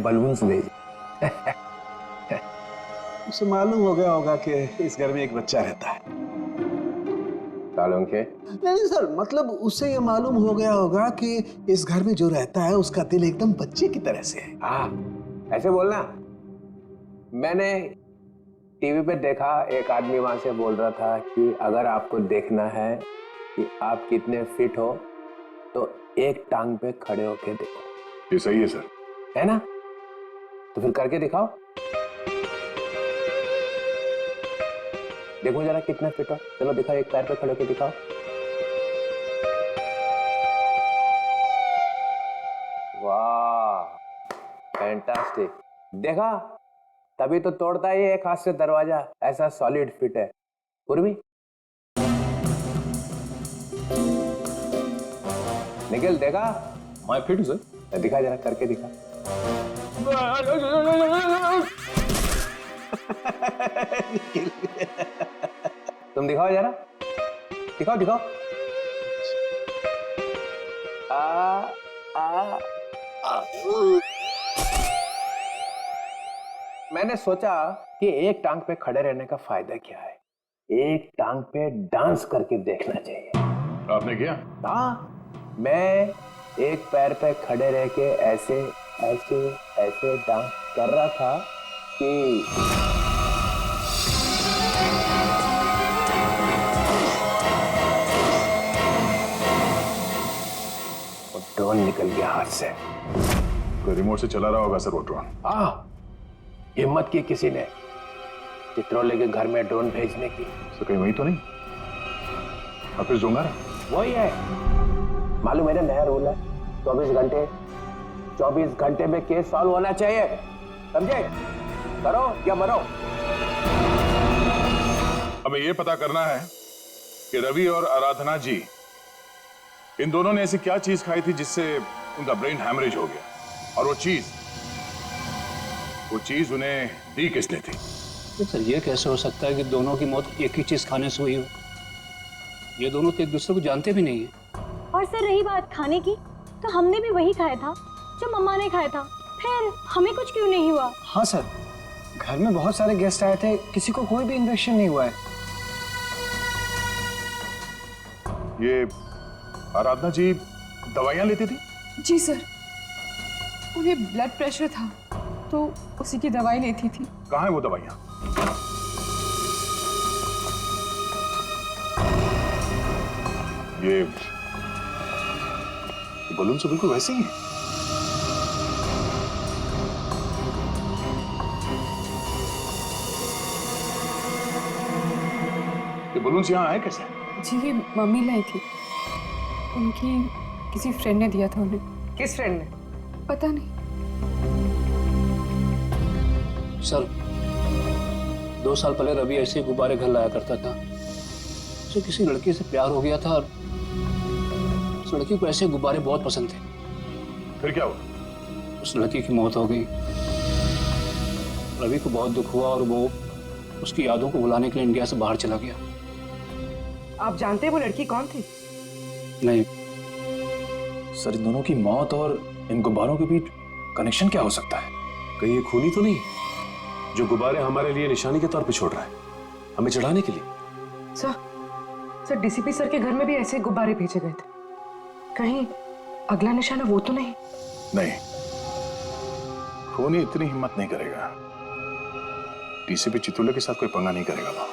Balloons भेज। उसे मालूम हो गया होगा कि इस घर में एक बच्चा रहता है। सालों के नहीं सर, मतलब उसे ये मालूम हो गया होगा कि इस घर में जो रहता है उसका दिल एकदम बच्चे की तरह से है। हाँ, ऐसे बोलना। मैंने टीवी पे देखा, एक आदमी वहां से बोल रहा था कि अगर आपको देखना है कि आप कितने फिट हो तो एक टांग पे खड़े होके देखो। ये सही है सर। है ना? तो फिर करके दिखाओ, देखो जरा कितना फिट हो। चलो दिखाओ, एक पैर पे खड़े होके दिखाओ। वाह, फैंटास्टिक। देखा, तभी तो तोड़ता है ये एक हाथ से दरवाजा, ऐसा सॉलिड फिट है। पूर्वी, निखिल देखा? मैं फिट हूँ सर। दिखा जरा, करके दिखा। तुम दिखाओ जरा, दिखाओ दिखाओ। आ, आ, आ। मैंने सोचा कि एक टांग पे खड़े रहने का फायदा क्या है, एक टांग पे डांस करके देखना चाहिए। आपने किया? हाँ, मैं एक पैर पे खड़े रह के ऐसे ऐसे ऐसे डांस कर रहा था कि वो ड्रोन निकल गया हाथ से। कोई रिमोट से चला रहा होगा सर वो ड्रोन। हाँ, हिम्मत की किसी ने चित्रोले के घर में ड्रोन भेजने की। तो कहीं वही तो नहीं? हाफिज डोंगारा? वही है। मालूम है ना, नया रूल है, 24 घंटे में केस सॉल्व होना चाहिए। समझे? करो या मरो। हमें यह पता करना है कि रवि और आराधना जी, इन दोनों ने ऐसी क्या चीज खाई थी जिससे उनका ब्रेन हैमरेज हो गया, और वो चीज उन्हें दी किसने थी? सर ये कैसे हो सकता है कि दोनों की मौत एक ही चीज खाने से हुई हो? ये दोनों तो एक दूसरे को जानते भी नहीं है। और सर रही बात खाने की, तो हमने भी वही खाया था जो मम्मा ने खाया था, फिर हमें कुछ क्यों नहीं हुआ? हाँ सर, घर में बहुत सारे गेस्ट आए थे, किसी को कोई भी इन्फेक्शन नहीं हुआ है। ये आराधना जी दवाइयां लेती थी? जी सर, उन्हें ब्लड प्रेशर था तो उसी की दवाई लेती थी। कहाँ है वो दवाइयां? ये बलून से बिल्कुल वैसे ही है। ये बलून यहाँ आए कैसे? जी ये मम्मी लाई थी, उनकी किसी फ्रेंड ने दिया था उन्हें। किस फ्रेंड ने? पता नहीं सर, 2 साल पहले रवि ऐसे ही गुब्बारे घर लाया करता था। उसे किसी लड़की से प्यार हो गया था और उस लड़की को ऐसे गुब्बारे बहुत पसंद थे। फिर क्या हुआ? उस लड़की की मौत हो गई। रवि को बहुत दुख हुआ और वो उसकी यादों को भुलाने के लिए इंडिया से बाहर चला गया। आप जानते हैं वो लड़की कौन थी? नहीं सर, इन दोनों की मौत और इन गुब्बारों के बीच कनेक्शन क्या हो सकता है? कहीं ये खूनी तो नहीं जो गुब्बारे हमारे लिए निशानी के तौर पे छोड़ रहा है, हमें चढ़ाने के लिए? सर डीसीपी सर के घर में भी ऐसे गुब्बारे भेजे गए थे, कहीं अगला निशाना वो तो नहीं? नहीं, खूनी इतनी हिम्मत नहीं करेगा। डीसीपी चितुले के साथ कोई पंगा नहीं करेगा वो।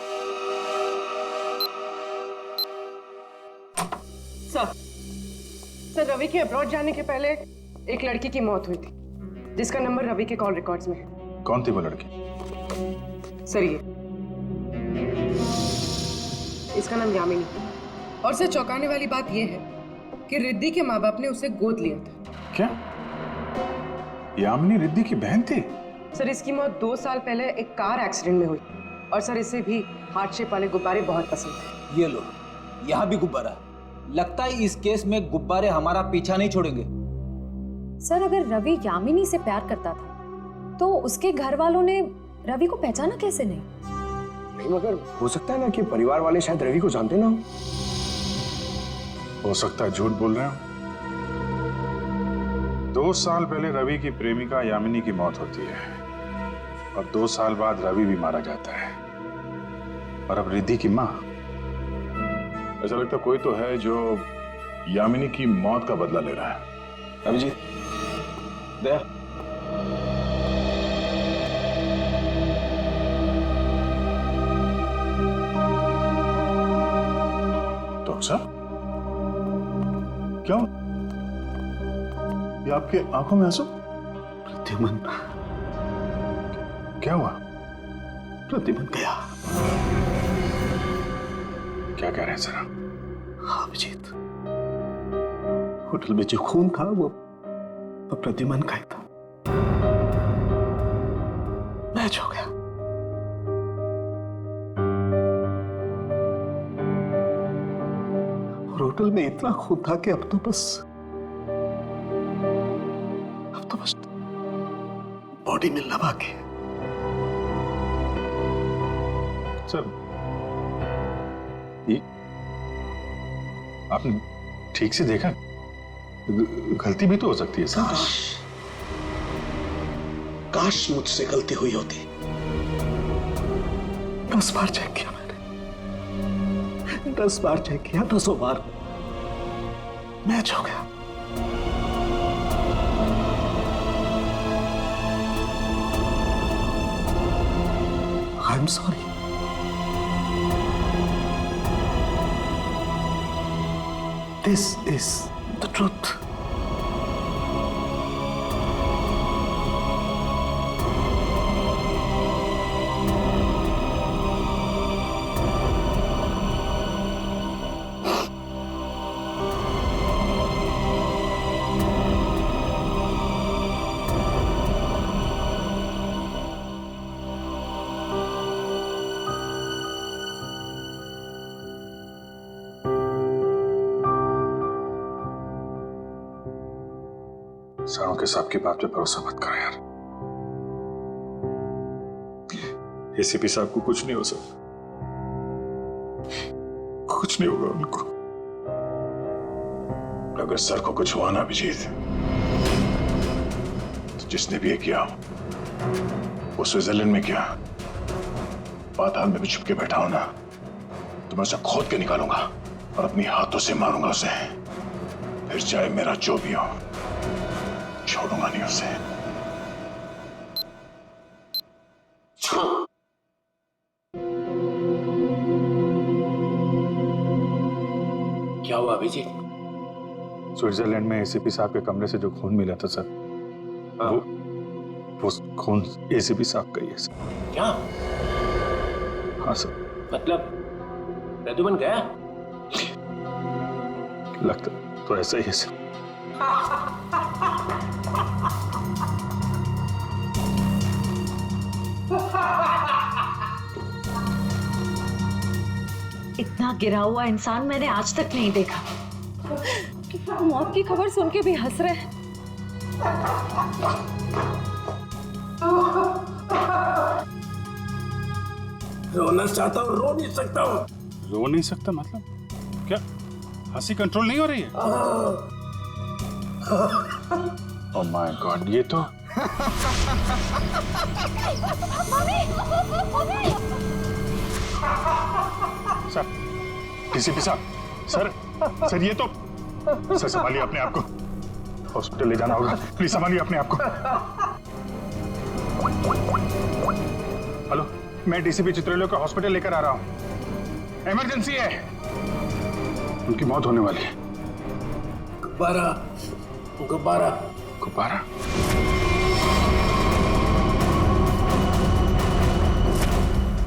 सर रवि के अब्रॉड जाने के पहले एक लड़की की मौत हुई थी जिसका नंबर रवि के कॉल रिकॉर्ड्स में है। कौन थी वो लड़की? सर ये इसका नाम यामिनी। और सर चौंकाने वाली बात यह है कि रिद्धि के माँ बाप ने उसे गोद लिया था। क्या यामिनी रिद्धि की बहन थी? सर इसकी मौत 2 साल पहले एक कार एक्सीडेंट में हुई, और सर इसे भी हार्ट शेप वाले गुब्बारे बहुत पसंद थे। ये लो, यहाँ भी गुब्बारा। लगता है इस केस में गुब्बारे हमारा पीछा नहीं छोड़ेंगे। सर अगर रवि यामिनी से प्यार करता था तो उसके घर वालों ने रवि को पहचाना कैसे नहीं? नहीं, मगर हो सकता है ना कि परिवार वाले शायद रवि को जानते ना हो। सकता है झूठ बोल रहे हो। 2 साल पहले रवि की प्रेमिका यामिनी की मौत होती है और 2 साल बाद रवि भी मारा जाता है। और अब रिद्धि की मां, ऐसा लगता कोई तो है जो यामिनी की मौत का बदला ले रहा है। अभिजीत, दया, डॉक्टर साहब, क्या ये आपके आंखों में आंसू? प्रद्युमन, क्या हुआ? प्रद्युमन गया। क्या कह रहे हैं जरा? हाँ अभिजीत, होटल में जो खून था वो प्रद्युमन का ही था। मैच हो गया। और होटल में इतना खून था कि अब तो बस बॉडी मिलना बाकी है। सर, ये आपने ठीक से देखा? गलती भी तो हो सकती है सर। काश मुझसे गलती हुई होती। 10 बार चेक किया मैंने, 10 बार चेक किया, 10 बार मैच हो गया। I am sorry. This is the truth. सारों के साहब की बात पे भरोसा मत करो यार। एसीपी साहब को कुछ नहीं हो सकता, कुछ नहीं होगा उनको। अगर सर को कुछ हुआ ना अभिजीत, तो जिसने भी ये किया वो स्विट्जरलैंड में किया, पाताल में भी छुप के बैठा हो ना, तो मैं उसे खोद के निकालूंगा और अपनी हाथों से मारूंगा उसे। फिर चाहे मेरा जो भी हो, छोड़ूंगा नहीं उसे। क्या हुआ अभिजीत? स्विट्जरलैंड में एसीपी साहब के कमरे से जो खून मिला था सर, वो खून एसीपी साहब का ही है सर। क्या? हाँ सर। मतलब प्रद्युमन गया? लगता तो ऐसा ही है सर। इतना गिरा हुआ इंसान मैंने आज तक नहीं देखा। मौत की खबर सुन के भी हंस रहे हैं। रोना चाहता हूँ, रो नहीं सकता हूँ। रो नहीं सकता मतलब क्या? हंसी कंट्रोल नहीं हो रही है? ओह माय गॉड, ये तो सर, डीसीपी साहब, सर ये तो, सर संभालिए अपने आप को, हॉस्पिटल ले जाना होगा, प्लीज संभालिए अपने आप को। हेलो, मैं डीसीपी चित्रलेखा को हॉस्पिटल लेकर आ रहा हूँ, इमरजेंसी है, उनकी मौत होने वाली है। गुब्बारा, गुब्बारा, गुब्बारा?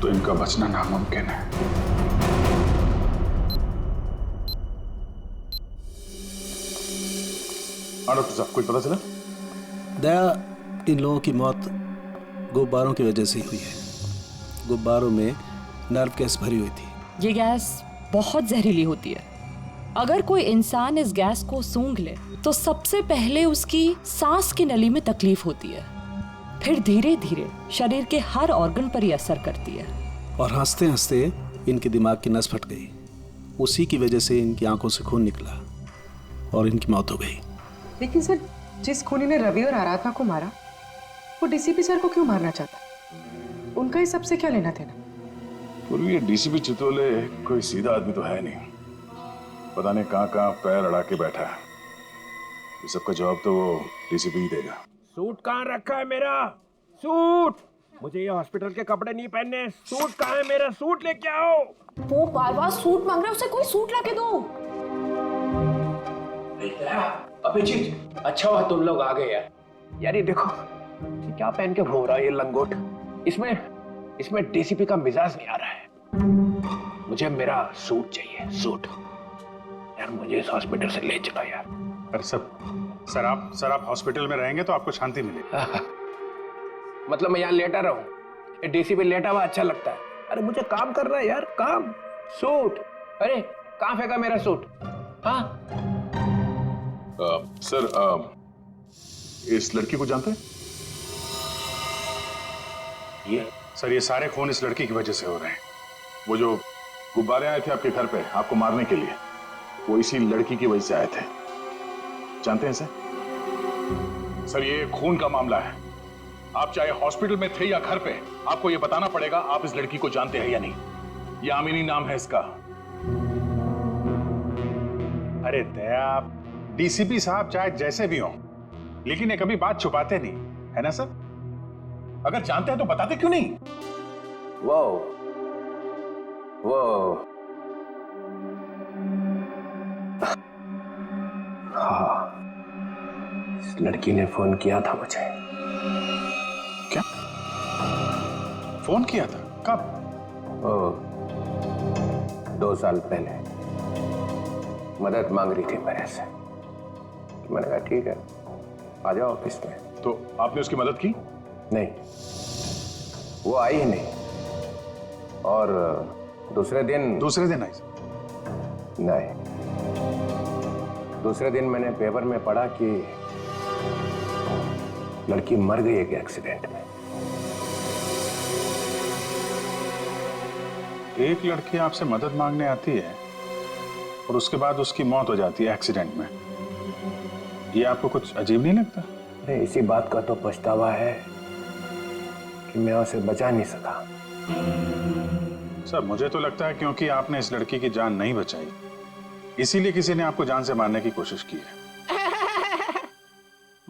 तो इनका बचना नामुमकिन है। हाँ डॉक्टर साहब, कुछ पता चला? दया, इन लोगों की मौत गुब्बारों की वजह से ही हुई है। गुब्बारों में नर्व गैस भरी हुई थी। ये गैस बहुत जहरीली होती है। अगर कोई इंसान इस गैस को सूंघ ले तो सबसे पहले उसकी सांस की नली में तकलीफ होती है, फिर धीरे धीरे शरीर के हर ऑर्गन पर ये असर करती है। और हंसते हंसते इनके दिमाग की नस फट गई। उसी की वजह से इनकी आंखों से खून निकला और इनकी मौत हो गई। लेकिन सर, जिस खूनी ने रवि और आराधना को मारा वो डीसीपी सर को क्यों मारना चाहता? उनका इस सबसे क्या लेना देना? पूर्वी, ये डीसीपी चितोले कोई सीधा आदमी तो है नहीं। पता नहीं कहाँ कहाँ पैर अड़ा के बैठा है। इस सबका जवाब तो वो डीसीपी ही देगा। सूट कहाँ रखा है मेरा? सूट! मुझे ये हॉस्पिटल के कपड़े नहीं पहनने। सूट कहाँ है मेरा? सूट लेके आओ। वो बार बार सूट मांग रहा है, उसे कोई सूट लाके दो। अभिजीत, अच्छा हुआ तुम लोग आ गए यार। ये देखो ये क्या पहन के घूम रहा है ये लंगोट। इसमें डीसीपी का मिजाज नहीं आ रहा है। मुझे मेरा सूट चाहिए, सूट। यार मुझे इस हॉस्पिटल से ले चलो यार। अरे सर आप हॉस्पिटल में रहेंगे तो आपको शांति मिलेगी। मतलब मैं यहाँ लेटा रहूं? ये डीसीपी लेटा हुआ अच्छा लगता है? अरे मुझे काम करना है यार, काम। सूट, अरे कहाँ फेंका मेरा सूट? हाँ सर, इस लड़की को जानते हैं? ये सारे खून इस लड़की की वजह से हो रहे हैं। वो जो गुब्बारे आए थे आपके घर पे आपको मारने के लिए, वो इसी लड़की की वजह से आए थे। जानते हैं सर, ये खून का मामला है। आप चाहे हॉस्पिटल में थे या घर पे, आपको ये बताना पड़ेगा आप इस लड़की को जानते हैं या नहीं। यामिनी नाम है इसका। अरे दया, डीसीपी साहब चाहे जैसे भी हों, लेकिन ये कभी बात छुपाते नहीं, है ना सर? अगर जानते हैं तो बताते क्यों नहीं? वो हाँ, इस लड़की ने फोन किया था मुझे। क्या फोन किया था? कब? 2 साल पहले मदद मांग रही थी मेरे से। मैंने कहा ठीक है, आ जाओ ऑफिस में। तो आपने उसकी मदद की? नहीं, वो आई ही नहीं। और दूसरे दिन आई? नहीं, दूसरे दिन मैंने पेपर में पढ़ा कि लड़की मर गई एक एक्सीडेंट में। एक लड़की आपसे मदद मांगने आती है और उसके बाद उसकी मौत हो जाती है एक्सीडेंट में। ये आपको कुछ अजीब नहीं लगता? नहीं, इसी बात का तो पछतावा है कि मैं उसे बचा नहीं सका। सर, मुझे तो लगता है क्योंकि आपने इस लड़की की जान नहीं बचाई, इसीलिए किसी ने आपको जान से मारने की कोशिश की है।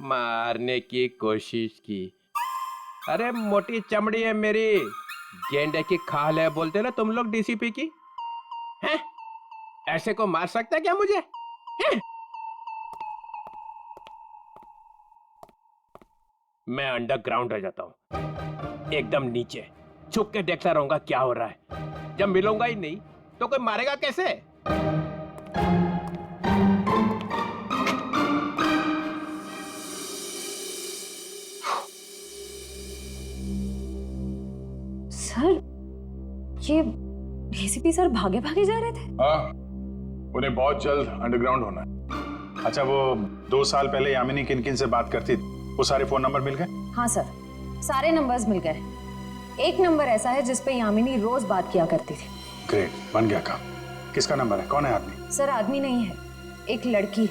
मारने की कोशिश की? अरे मोटी चमड़ी है मेरी, गेंडे की खाल है बोलते ना तुम लोग डीसीपी की। हैं? ऐसे को मार सकता है क्या मुझे? हैं? मैं अंडरग्राउंड रह जाता हूं, एकदम नीचे छुप के देखता रहूंगा क्या हो रहा है। जब मिलूंगा ही नहीं तो कोई मारेगा कैसे? सर, ये डीसीपी सर भागे भागे जा रहे थे। हाँ, उन्हें बहुत जल्द अंडरग्राउंड होना है। अच्छा, वो 2 साल पहले यामिनी किन किन से बात करती, वो सारे फोन नंबर मिल गए? हाँ सर, सारे नंबर्स मिल गए। एक नंबर ऐसा है जिस पे यामिनी रोज बात किया करती थी। ग्रेट, बन गया काम। किसका नंबर है? कौन है आदमी? सर, आदमी नहीं है, एक लड़की।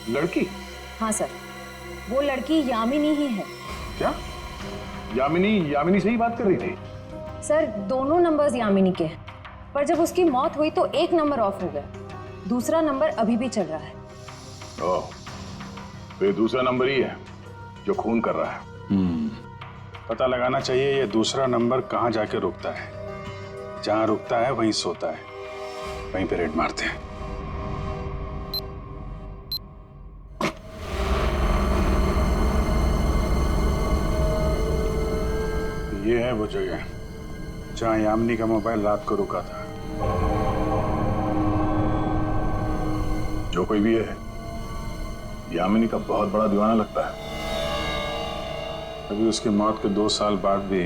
लड़की? हाँ सर, वो लड़की यामिनी ही है। क्या? यामिनी से ही बात कर रही थी? सर, दोनों नंबर्स यामिनी के हैं, पर जब उसकी मौत हुई तो एक नंबर ऑफ हो गया, दूसरा नंबर अभी भी चल रहा है। ओह, तो ये दूसरा नंबर ही है जो खून कर रहा है। पता लगाना चाहिए ये दूसरा नंबर कहाँ जाके रुकता है। जहाँ रुकता है वहीं सोता है, वहीं पे रेड मारते हैं। ये है वो जगह जहाँ यामिनी का मोबाइल रात को रुका था। जो कोई भी है, यामिनी का बहुत बड़ा दीवाना लगता है। अभी उसकी मौत के 2 साल बाद भी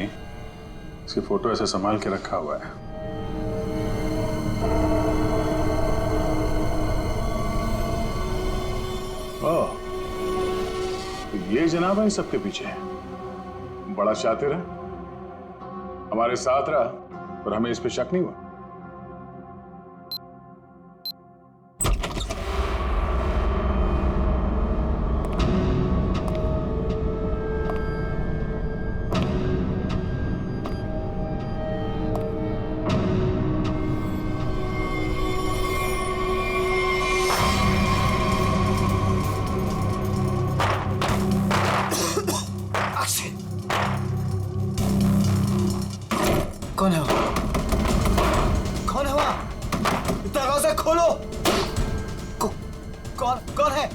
उसकी फोटो ऐसे संभाल के रखा हुआ है। ओह, तो ये जनाब है सबके पीछे। बड़ा शातिर है, हमारे साथ रहा और हमें इस पे शक नहीं हुआ। कौन है वो? कौन है वहाँ? दरवाजा खोलो। कौन है?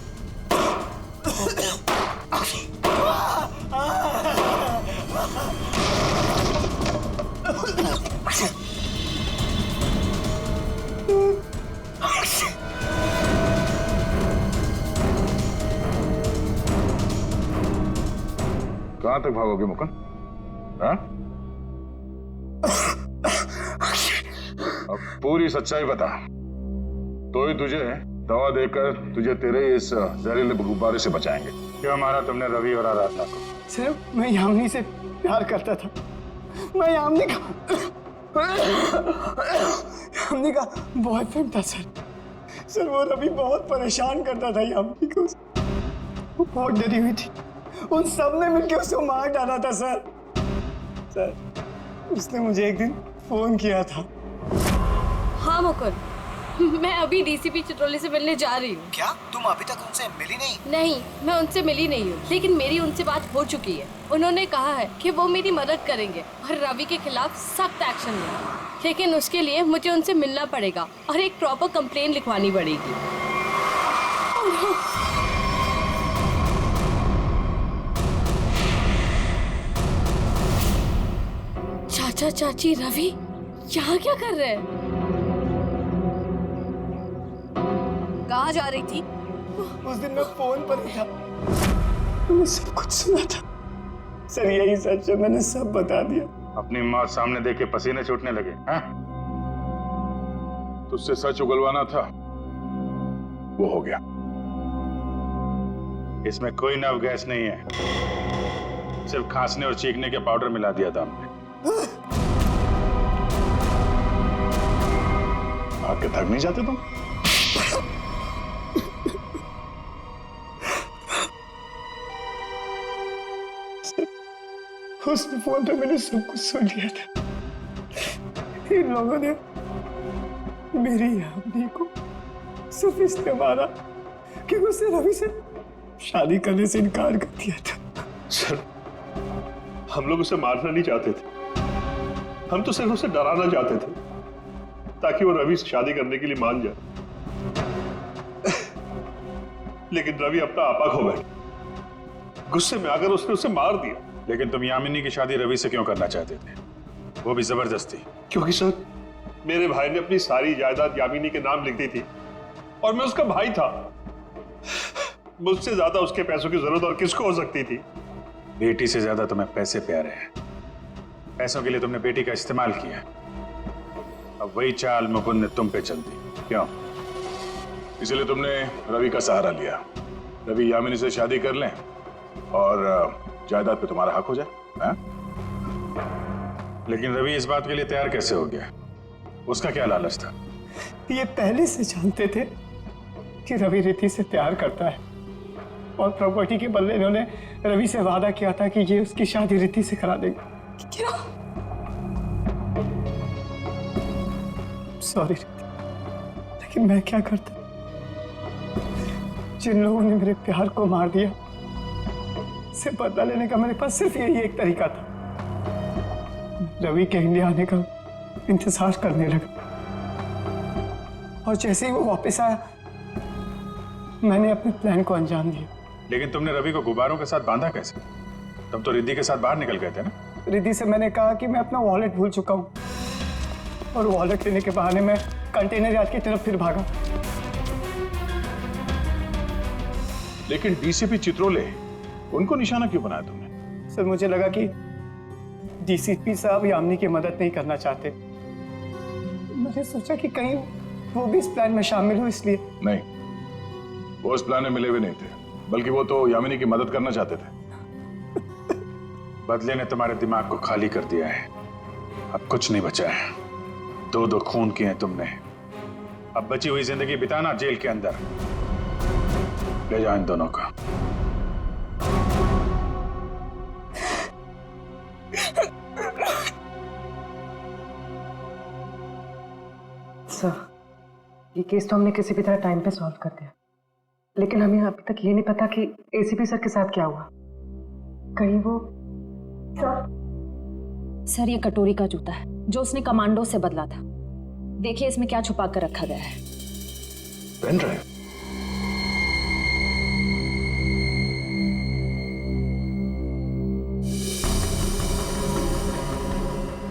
कहां तक भागोगे मुकुंद? हाँ? अब पूरी सच्चाई बता, तो ही तुझे दवा देकर तुझे तेरे इस जहरीले गुब्बारे से बचाएंगे। क्यों मारा तुमने रवि और आराधना को? सर, मैं यामिनी से प्यार करता था। मैं यामिनी का बॉयफ्रेंड था सर। वो रवि बहुत परेशान करता था यामिनी को। वो बहुत डरी हुई थी। उन सब ने मिलकर उसको मार डाला था सर। उसने मुझे एक दिन फोन किया था। हाँ मुकुंद, मैं अभी डीसीपी चित्रोली से मिलने जा रही हूँ। क्या तुम अभी तक उनसे मिली नहीं? नहीं, मैं उनसे मिली नहीं हूँ, लेकिन मेरी उनसे बात हो चुकी है। उन्होंने कहा है कि वो मेरी मदद करेंगे और रवि के खिलाफ सख्त एक्शन लेंगे, लेकिन उसके लिए मुझे उनसे मिलना पड़ेगा और एक प्रॉपर कंप्लेन लिखवानी पड़ेगी। चाचा चाची रवि यहाँ क्या कर रहे हैं? कहाँ जा रही थी? उस दिन मैं फोन पर ही था, मैंने सब कुछ सुना था सर। यही सच है, मैंने सब बता दिया। अपनी मौत सामने देख के पसीने छूटने लगे हैं? तुझसे सच उगलवाना था, वो हो गया। इसमें कोई नव गैस नहीं है, सिर्फ खांसने और चीखने के पाउडर मिला दिया था हमने। आग के थक नहीं जाते तुम? उस फोन पे मैंने सब कुछ सुन लिया था। इन लोगों ने मेरी यामिनी को सिर्फ इसलिए मारा कि उसने रवि से शादी करने से इनकार कर दिया था। सर, हम लोग उसे मारना नहीं चाहते थे, हम तो सिर्फ उसे डराना चाहते थे ताकि वो रवि से शादी करने के लिए मान जाए। लेकिन रवि अपना आपा खो बैठा। गुस्से में आकर उसने उसे मार दिया। लेकिन तुम यामिनी की शादी रवि से क्यों करना चाहते थे, वो भी जबरदस्ती? क्योंकि सर, मेरे भाई ने अपनी सारी जायदाद यामिनी के नाम लिख दी थी और मैं उसका भाई था। मुझसे ज्यादा उसके पैसों की जरूरत और किसको हो सकती थी? बेटी से ज्यादा तुम्हें पैसे प्यारे हैं। पैसों के लिए तुमने बेटी का इस्तेमाल किया। अब वही चाल मुकुंद ने तुम पे चल दी। क्यों? इसलिए तुमने रवि का सहारा लिया। रवि यामिनी से शादी कर लें और जायदाद पे तुम्हारा हक हो जाए। हाँ? लेकिन रवि इस बात के लिए तैयार कैसे हो गया? उसका क्या लालच था? ये पहले से जानते थे कि रवि रिद्धि से प्यार करता है और प्रॉपर्टी के बदले इन्होंने रवि से वादा किया था कि ये उसकी शादी रिद्धि से करा देंगे। क्या? सॉरी, लेकिन मैं क्या करता? जिन लोगों ने मेरे प्यार को मार दिया, से बदला लेने का मेरे पास सिर्फ यही एक तरीका था। रवि के इंडिया आने का इंतजार करने लगा और जैसे ही वो वापस आया, मैंने अपने प्लान को अंजाम दिया। लेकिन तुमने रवि को गुब्बारों के साथ बांधा कैसे? तुम तो रिद्धि के साथ बाहर निकल गए थे ना? रिद्धि से मैंने कहा कि मैं अपना वॉलेट भूल चुका हूँ और वॉलेट लेने के बहाने मैं कंटेनर यार्ड की तरफ फिर भागा। लेकिन डीसीपी चित्रोले, उनको निशाना क्यों बनाया तुमने? सर, मुझे लगा कि डीसीपी साहब यामिनी की मदद नहीं करना चाहते। मैंने सोचा कि कहीं वो भी इस प्लान में शामिल हो, इसलिए। नहीं, वो इस प्लान में मिले हुए नहीं थे, बल्कि वो तो यामिनी की मदद करना चाहते थे। बदले ने तुम्हारे दिमाग को खाली कर दिया है। अब कुछ नहीं बचा है। दो खून किए हैं तुमने। अब बची हुई जिंदगी बिताना जेल के अंदर। ले जाओ इन दोनों का। सर, ये केस तो हमने किसी भी तरह टाइम पे सॉल्व कर दिया, लेकिन हमें अभी तक ये नहीं पता कि एसीपी सर के साथ क्या हुआ। कहीं वो सर, ये कटोरी का जूता है। जो उसने कमांडो से बदला था। देखिए इसमें क्या छुपा कर रखा गया है। Pen drive?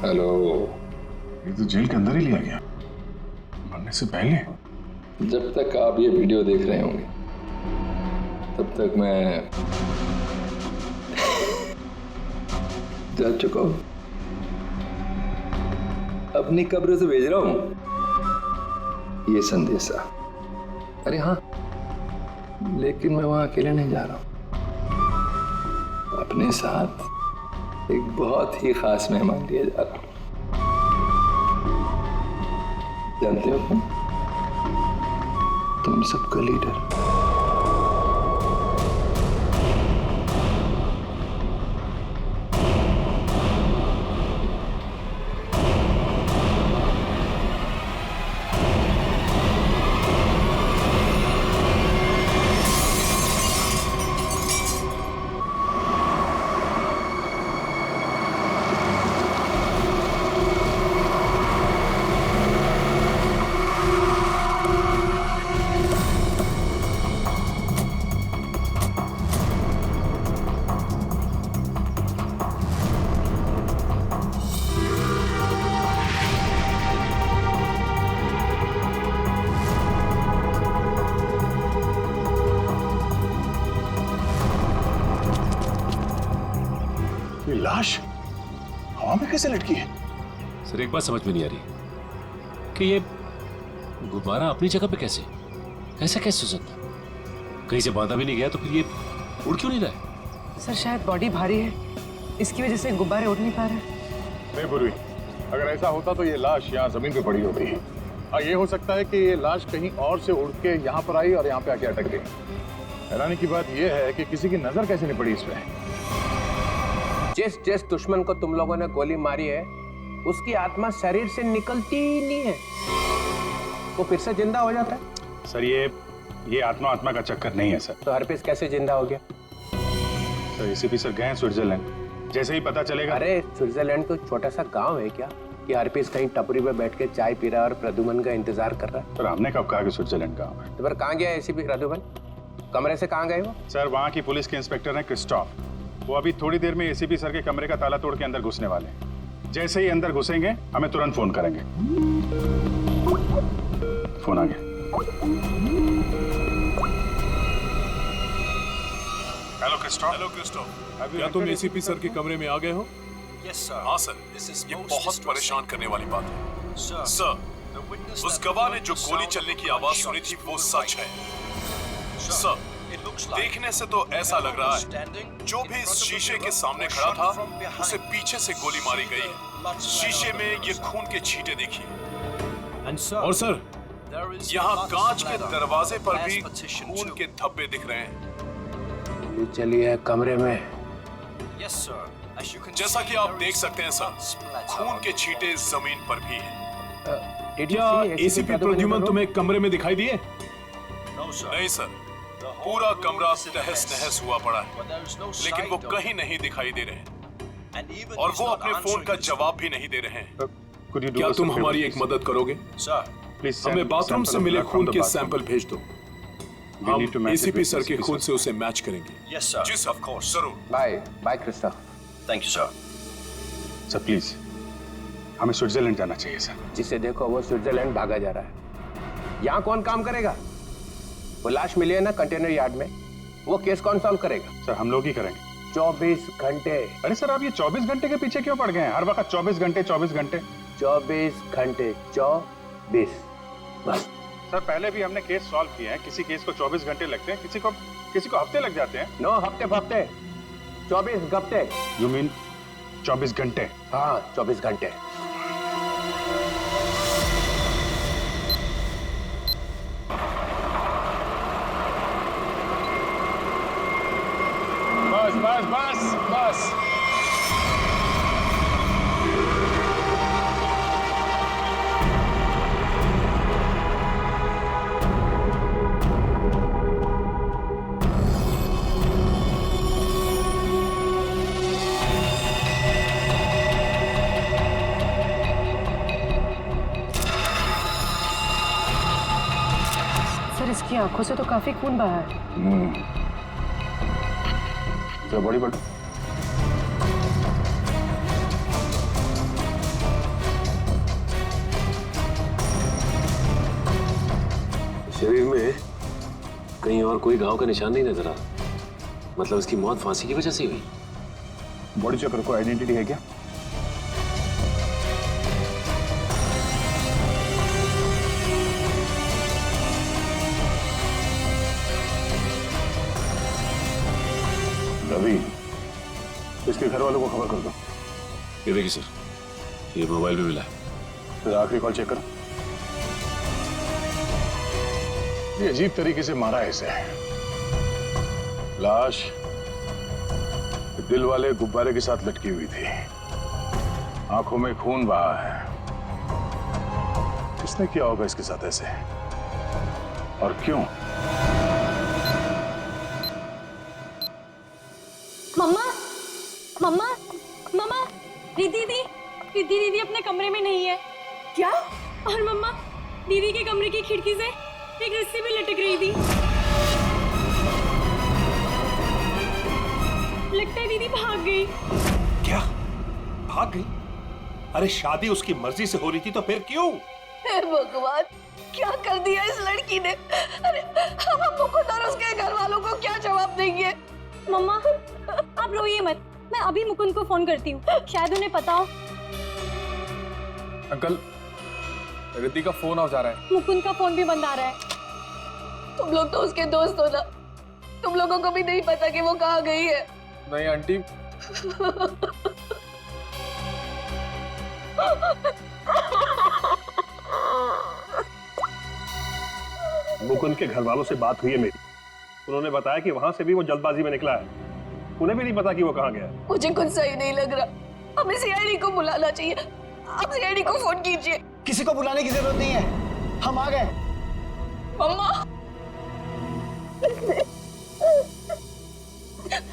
हेलो। ये तो जेल के अंदर ही लिया गया, बनने से पहले। जब तक आप ये वीडियो देख रहे होंगे तब तक मैं जा चुका हूं। अपनी कब्र से भेज रहा हूं ये संदेशा। अरे हाँ, लेकिन मैं वहां अकेले नहीं जा रहा हूं, अपने साथ एक बहुत ही खास मेहमान लिए जा रहा हूं। जानते हो तुम सबका लीडर। लाश हवा में कैसे लटकी है? सर एक बात समझ में नहीं आ रही कि ये गुब्बारा अपनी जगह पे कैसे ऐसा कैसे हो सकता? कहीं से बांधा भी नहीं गया तो फिर ये उड़ क्यों नहीं रहा है? सर शायद बॉडी भारी है, इसकी वजह से गुब्बारे उड़ नहीं पा रहे। नहीं पूर्वी, अगर ऐसा होता तो ये लाश यहाँ जमीन पे पड़ी होती है। और ये हो सकता है कि ये लाश कहीं और से उड़ के यहाँ पर आई और यहाँ पे आके अटक गई। हैरानी की बात यह है कि किसी की नजर कैसे नहीं पड़ी इसमें। जिस दुश्मन को तुम लोगों ने गोली मारी है उसकी आत्मा शरीर से निकलती ही नहीं है, वो फिर से जिंदा हो जाता है। सर ये आत्मा का चक्कर नहीं है सर। तो हरपीस कैसे जिंदा हो गया? सर एसीपी सर गए स्विट्जरलैंड, जैसे ही पता चलेगा। अरे स्विट्जरलैंड तो छोटा सा गांव है क्या कि हरपीस कहीं टपरी पे बैठ के चाय पी रहा है और प्रद्युमन का इंतजार कर रहा है? सर हमने कब कहा कि स्विट्जरलैंड गांव है? तो फिर कहाँ गया एसीपी प्रद्युमन? कमरे से कहाँ गए वो? सर वहाँ की पुलिस के इंस्पेक्टर हैं क्रिस्टोफ, वो अभी थोड़ी देर में एसीपी सर के कमरे का ताला तोड़ के अंदर घुसने वाले हैं। जैसे ही अंदर घुसेंगे हमें तुरंत फोन करेंगे। फोन आ गया। हेलो क्रिस्टोफ, क्या तुम एसीपी सर के कमरे में आ गए हो? Yes sir. हाँ सर, ये बहुत परेशान करने वाली बात है। सर, उस गवाह ने जो गोली चलने की आवाज सुनी थी वो सच है। सर, देखने से तो ऐसा लग रहा है जो भी इस शीशे के सामने खड़ा था उसे पीछे से गोली मारी गई है। शीशे में ये खून के छींटे देखिए। और सर, यहाँ कांच के दरवाजे पर भी खून के धब्बे दिख रहे हैं। चलिए कमरे में। जैसा कि आप देख सकते हैं सर, खून के छींटे जमीन पर भी हैं। क्या एसीपी प्रद्युमन तुम्हें कमरे में दिखाई दिए? नहीं सर, पूरा कमरा तहस नहस हुआ पड़ा है, लेकिन वो कहीं नहीं दिखाई दे रहे हैं और वो अपने फोन का जवाब भी नहीं दे रहे हैं। क्या तुम हमारी एक मदद करोगे? हमें बाथरूम से मिले खून के सैंपल भेज दो, हम एसीपी सर के खून से उसे मैच करेंगे। जी सर, जरूर। Bye Christoph. Thank you sir. Sir please, हमें स्विट्जरलैंड जाना चाहिए सर। जिसे देखो वो स्विट्जरलैंड भागा जा रहा है। यहाँ कौन काम करेगा? वो लाश मिली है ना कंटेनर यार्ड में, वो केस कौन सॉल्व करेगा? सर हम लोग ही करेंगे। 24 घंटे। अरे सर आप ये 24 घंटे के पीछे क्यों पड़ गए हैं? हर वक्त 24 घंटे 24 घंटे 24 घंटे 24 बस। सर पहले भी हमने केस सॉल्व किए हैं, किसी केस को 24 घंटे लगते हैं, किसी को हफ्ते लग जाते हैं। नो हफ्ते 24 घंटे। यू मीन 24 घंटे? हाँ 24 घंटे। बस। उसकी आंखों से तो काफी खून बहा है। तो बड़ी बड़ी शरीर में कहीं और कोई घाव का निशान नहीं नजर आ रहा। मतलब उसकी मौत फांसी की वजह से हुई। बॉडी चेकर को आइडेंटिटी है क्या? रवि, इसके घर वालों को खबर कर दो। ये देखिए सर, ये मोबाइल भी मिला है। फिर आखिरी कॉल चेक करो। ये अजीब तरीके से मारा है इसे। लाश दिल वाले गुब्बारे के साथ लटकी हुई थी, आंखों में खून बहा है। किसने किया होगा इसके साथ ऐसे, और क्यों? मम्मा मम्मा मम्मा, दीदी दीदी अपने कमरे में नहीं है। क्या? और मम्मा, दीदी के कमरे की खिड़की से एक रस्सी भी लटक रही थी। लगता है दीदी भाग गई। क्या भाग गई? अरे शादी उसकी मर्जी से हो रही थी तो फिर क्यों? हे भगवान, क्या कर दिया इस लड़की ने। अरे हम मुकुंद और उसके घर वालों को क्या जवाब देंगे? मम्मा आप रोइए मत, मैं अभी मुकुंद को फोन करती हूँ, शायद उन्हें पता हो। अंकल, रिद्धि का फोन आ जा रहा है। मुकुंद का फोन भी बंद आ रहा है। तुम लोग तो उसके दोस्त हो ना, तुम लोगों को भी नहीं पता कि वो कहाँ गई है। नहीं आंटी। मुकुंद के घर वालों से बात हुई है मेरी, उन्होंने बताया कि वहां से भी वो जल्दबाजी में निकला है, उन्हें भी नहीं पता कि वो कहाँ गया है। मुझे कुछ सही नहीं लग रहा, हमें सीआईडी को बुलाना चाहिए। आप सीआईडी को फोन कीजिए। किसी को बुलाने की जरूरत नहीं है, हम आ गए। मम्मा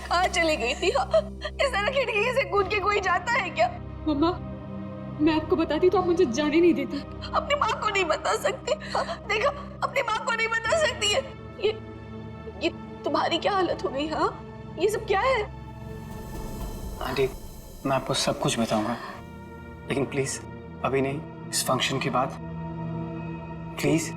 कहाँ चली गई थी? इस तरह खिड़की से कूद के कोई जाता है क्या? मम्मा, मैं आपको बताती तो आप मुझे जाने नहीं देती। अपनी माँ को नहीं बता सकती? देखा, अपनी माँ को नहीं बता सकती है। ये तुम्हारी क्या हालत हो गई? हाँ, ये सब क्या है? आंटी, मैं आपको सब कुछ बताऊंगा, लेकिन प्लीज अभी नहीं, इस फंक्शन के बाद प्लीज।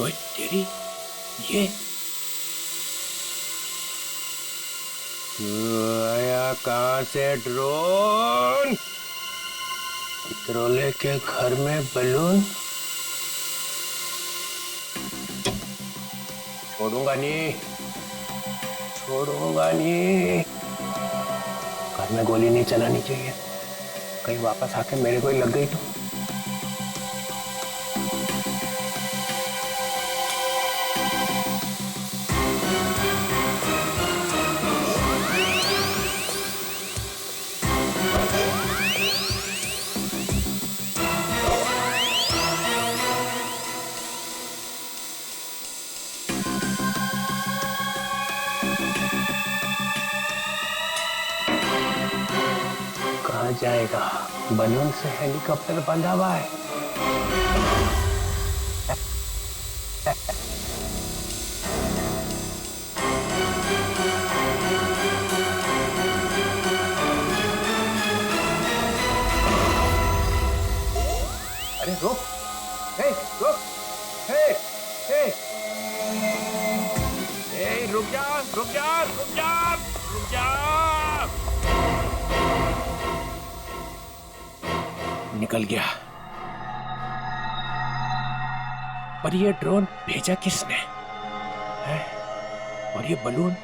ओए तेरी ये आया कहाँ से ड्रोन? पित्रोले के घर में बलून? छोड़ूंगा नहीं, छोड़ूंगा नहीं। घर में गोली नहीं चलानी चाहिए, कहीं वापस आके मेरे को ही लग गई तो। कहाँ जाएगा? बलून से हेलीकॉप्टर बंधा हुआ है। अरे रुक, हे रुक, हे हे हे रुक जा, रुक जा, रुक जा, रुक जा। निकल गया। पर ये ड्रोन भेजा किसने है? और ये बलून?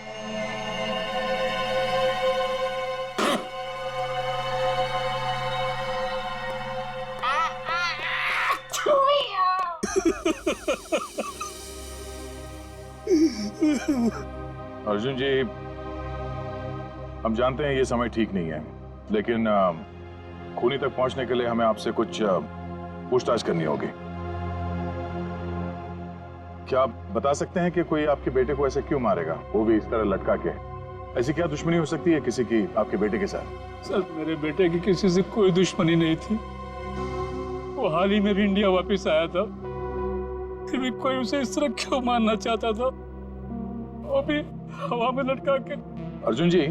अर्जुन जी, हम जानते हैं ये समय ठीक नहीं है, लेकिन खूनी तक पहुंचने के लिए हमें आपसे कुछ पूछताछ करनी होगी। क्या आप बता सकते हैं कि कोई आपके बेटे को ऐसे क्यों मारेगा, वो भी इस तरह लटका के? ऐसी क्या दुश्मनी हो सकती है किसी की आपके बेटे के साथ? सर, मेरे बेटे की किसी से कोई दुश्मनी नहीं थी। वो हाल ही में भी इंडिया वापस आया था, फिर भी कोई उसे इस तरह क्यों मारना चाहता था, वो भी हवा में लटका के। अर्जुन जी,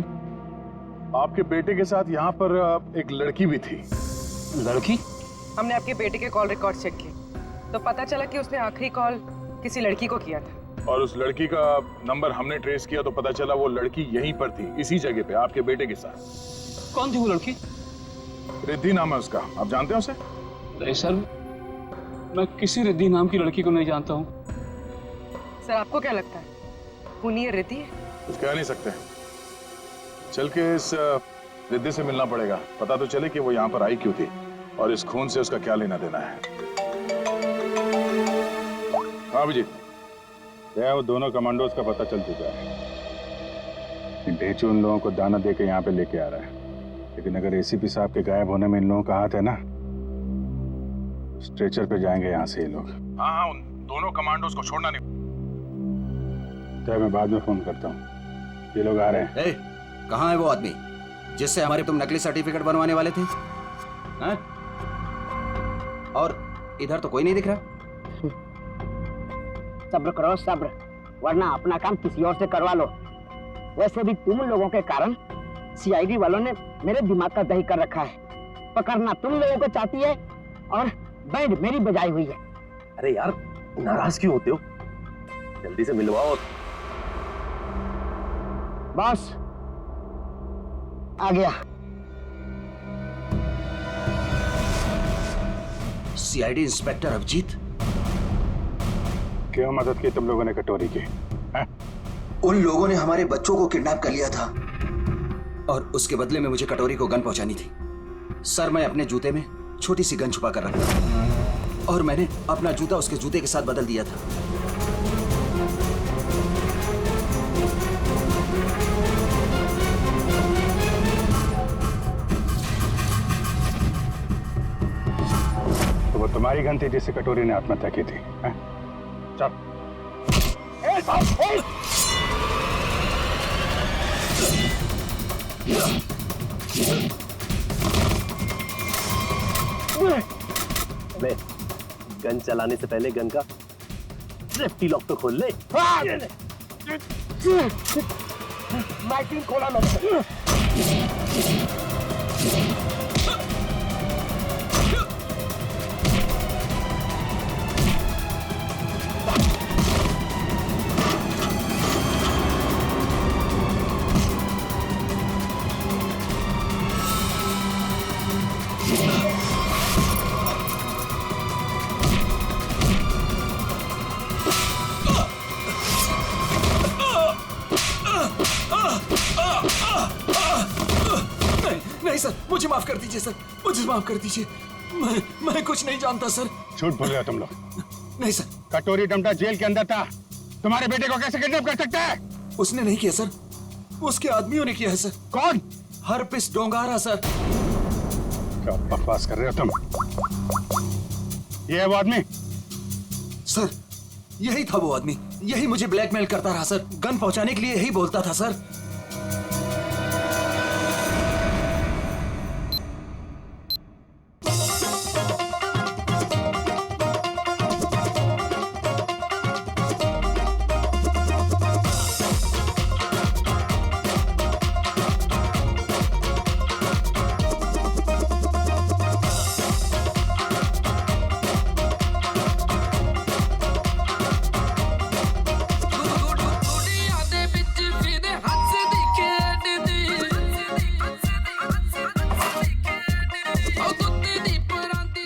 आपके बेटे के साथ यहाँ पर एक लड़की भी थी। लड़की? हमने आपके बेटे के कॉल रिकॉर्ड चेक किए तो पता चला कि उसने आखिरी कॉल किसी लड़की को किया था। और उस लड़की का नंबर हमने ट्रेस किया तो पता चला वो लड़की यहीं पर थी, इसी जगह पे आपके बेटे के साथ। कौन थी वो लड़की? रिद्धि नाम है उसका, आप जानते हैं उसे? नहीं सर, मैं किसी रिद्धि नाम की लड़की को नहीं जानता हूँ। सर, आपको क्या लगता है खूनी ये रिद्धि है? कुछ कह नहीं सकते, चल के इस रिद्धि से मिलना पड़ेगा, पता तो चले कि वो यहाँ पर आई क्यों थी और इस खून से उसका क्या लेना देना है। हाँ अभिजीत, वो दोनों कमांडोज का पता चल चुका है। ढेचू उन लोगों को दाना देके यहाँ पे लेके आ रहा है, लेकिन अगर एसीपी साहब के गायब होने में इन लोगों का हाथ है ना, स्ट्रेचर पे जाएंगे यहाँ से ये लोग। हाँ, उन दोनों कमांडोज को छोड़ना नहीं। तो मैं बाद में फोन करता हूँ, ये लोग आ रहे हैं। कहाँ है वो आदमी जिससे हमारे तुम नकली सर्टिफिकेट बनवाने वाले थे? हैं? और इधर तो कोई नहीं दिख रहा। सब्र करो सब्र, वरना अपना काम किसी और से करवा लो। वैसे भी तुम लोगों के कारण सीआईडी वालों ने मेरे दिमाग का दही कर रखा है। पकड़ना तुम लोगों को चाहती है और बैंड मेरी बजाई हुई है। अरे यार, नाराज क्यों होते हो? जल्दी से मिलवाओ। बॉस आ गया। सीआईडी इंस्पेक्टर अभिजीत, क्यों मदद की तुम लोगों ने कटोरी की? उन लोगों ने हमारे बच्चों को किडनैप कर लिया था और उसके बदले में मुझे कटोरी को गन पहुंचानी थी। सर, मैं अपने जूते में छोटी सी गन छुपा कर रखता था और मैंने अपना जूता उसके जूते के साथ बदल दिया था। तो वो तुम्हारी गन थी जिससे कटोरी ने आत्महत्या की थी? चल। अबे, गन चलाने से पहले गन का सेफ्टी लॉक तो खोल ले। मैगजीन खोला मैंने। नहीं सर, मुझे माफ कर दीजिए सर, मुझे माफ कर दीजिए। मैं कुछ नहीं जानता सर। झूठ बोल रहे हो तुम लोग। नहीं सर। कटोरी डमटा जेल के अंदर था, तुम्हारे बेटे को कैसे किडनैप कर सकता है? उसने नहीं किया सर, उसके आदमियों ने किया है सर। कौन? Herpes डोंगारा sir. क्या बकवास कर रहे हो तुम? ये है वो आदमी? सर, यही था वो आदमी, यही मुझे ब्लैकमेल करता रहा सर। गन पहुंचाने के लिए यही बोलता था सर।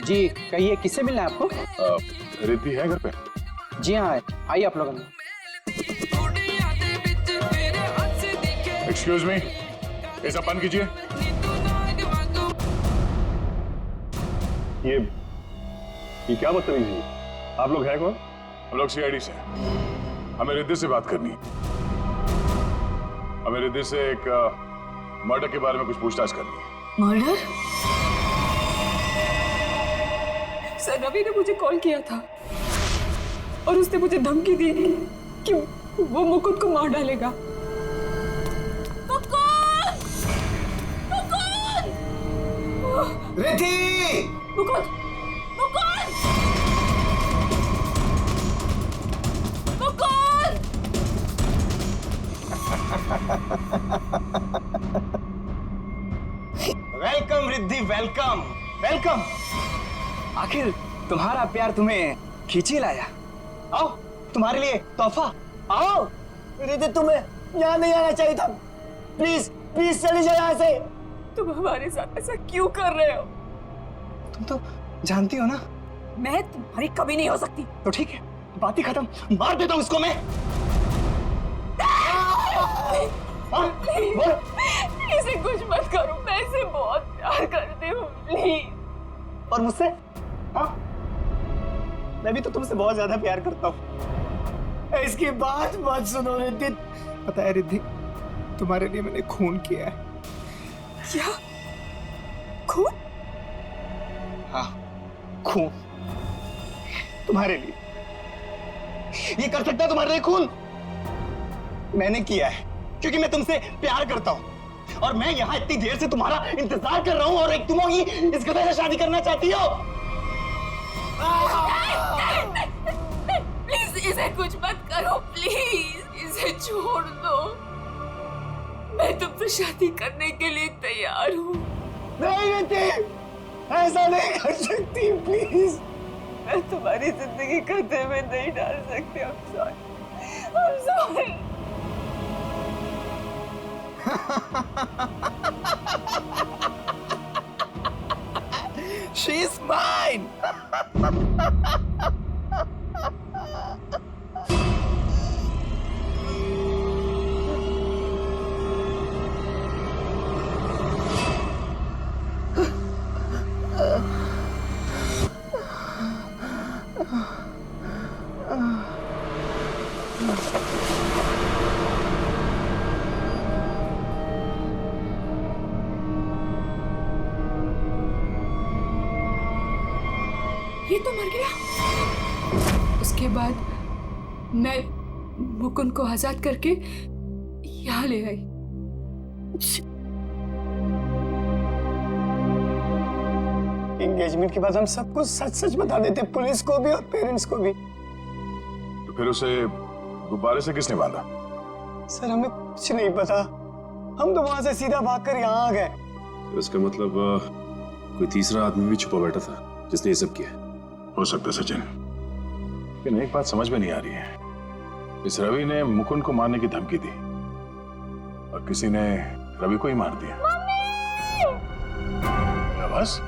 जी कहिए, किससे मिलना है आपको? रिद्धि है घर पे? जी हाँ, आइए आप लोग अंदर। एक्सक्यूज मी, ये सब बंद कीजिए। ये क्या बदतमीजी? आप लोग हैं कौन? हम लोग सीआईडी से, हमें रिद्धि से बात करनी है। हमें रिद्धि से एक मर्डर के बारे में कुछ पूछताछ करनी है। मर्डर? सर रवि ने मुझे कॉल किया था और उसने मुझे धमकी दी कि वो मुकुंद को मार डालेगा। Riddhi! Mukund! Mukund! Mukund! Welcome Riddhi, welcome welcome. आखिर तुम्हारा प्यार तुम्हें खींची लाया। आओ, तुम्हारे लिए तोहफा। आओ। रिद्धि, तुम्हें यहाँ नहीं आना चाहिए था। प्लीज प्लीज चली जाओ यहाँ से। तुम हमारे साथ ऐसा क्यों कर रहे हो? तुम तो जानती हो ना मैं तुम्हारी कभी नहीं हो सकती। तो ठीक है, बात ही खत्म। मार देता हूँ इसको मैं। इसे कुछ मत करो, मैं इसे बहुत प्यार करती हूँ, प्लीज। और मुझसे? हाँ, मैं भी तो तुमसे बहुत ज्यादा प्यार करता हूँ। इसकी बात मत सुनो रिद्धि। पता है रिद्धि, तुम्हारे लिए मैंने खून किया है। क्या? खून? हाँ, खून तुम्हारे लिए। ये कर सकता है तुम्हारे लिए खून? मैंने किया है क्योंकि मैं तुमसे प्यार करता हूं और मैं यहाँ इतनी देर से तुम्हारा इंतजार कर रहा हूं और एक तुम ही इस गधे से शादी करना चाहती हो। प्लीज इसे कुछ मत करो, प्लीज इसे छोड़ दो। मैं तुमसे शादी करने के लिए तैयार हूँ। नहीं रिद्धि, ऐसा नहीं कर सकती, प्लीज। मैं तुम्हारी जिंदगी खतरे में नहीं डाल सकती। I'm sorry. I'm sorry. She's mine. ये तो मर गया। उसके बाद मैं मुकुंद को आजाद करके यहाँ ले आई। एंगेजमेंट के बाद हम सब कुछ सच सच बता देते, पुलिस को भी और पेरेंट्स को भी। तो फिर उसे गुब्बारे से किसने बांधा? सर हमें कुछ नहीं पता, हम तो वहां से सीधा भागकर यहाँ आ गए। तो इसका मतलब कोई तीसरा आदमी भी छुपा बैठा था जिसने ये सब किया। हो सकता है सचिन, लेकिन एक बात समझ में नहीं आ रही है। इस रवि ने मुकुंद को मारने की धमकी दी और किसी ने रवि को ही मार दिया। क्या बस?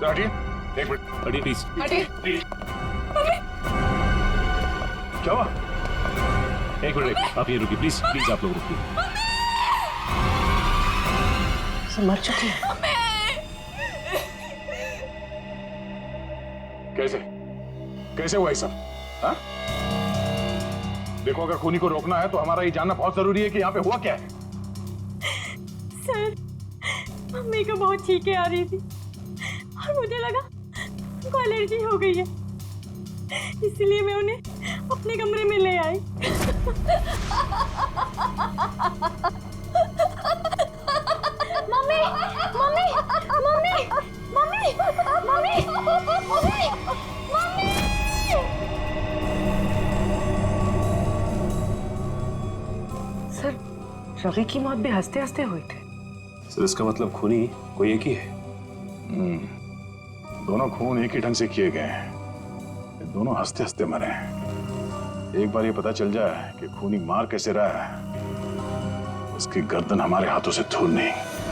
हटिए, एक मिनट। हटिए प्लीज। हटिए। क्या हुआ? एक मिनट, आप ये रुकिए प्लीज, प्लीज आप लोग रुकिए। मर चुकी है। कैसे कैसे हुआ ये सब? हाँ? देखो, अगर खूनी को रोकना है तो हमारा ये जानना बहुत जरूरी है कि यहाँ पे हुआ क्या है। सर, मम्मी को बहुत छींकें आ रही थी और मुझे लगा उनको एलर्जी हो गई है, इसलिए मैं उन्हें अपने कमरे में ले आई। Mummy, mummy, mummy, mummy, mummy, mummy, mummy. Sir, Ravi की मौत भी हंसते हंसते हुई थी। सर इसका मतलब खूनी कोई एक ही है। दोनों खून एक ही ढंग से किए गए हैं, दोनों हंसते हंसते मरे हैं। एक बार ये पता चल जाए कि खूनी मार कैसे रहा है, उसकी गर्दन हमारे हाथों से दूर नहीं।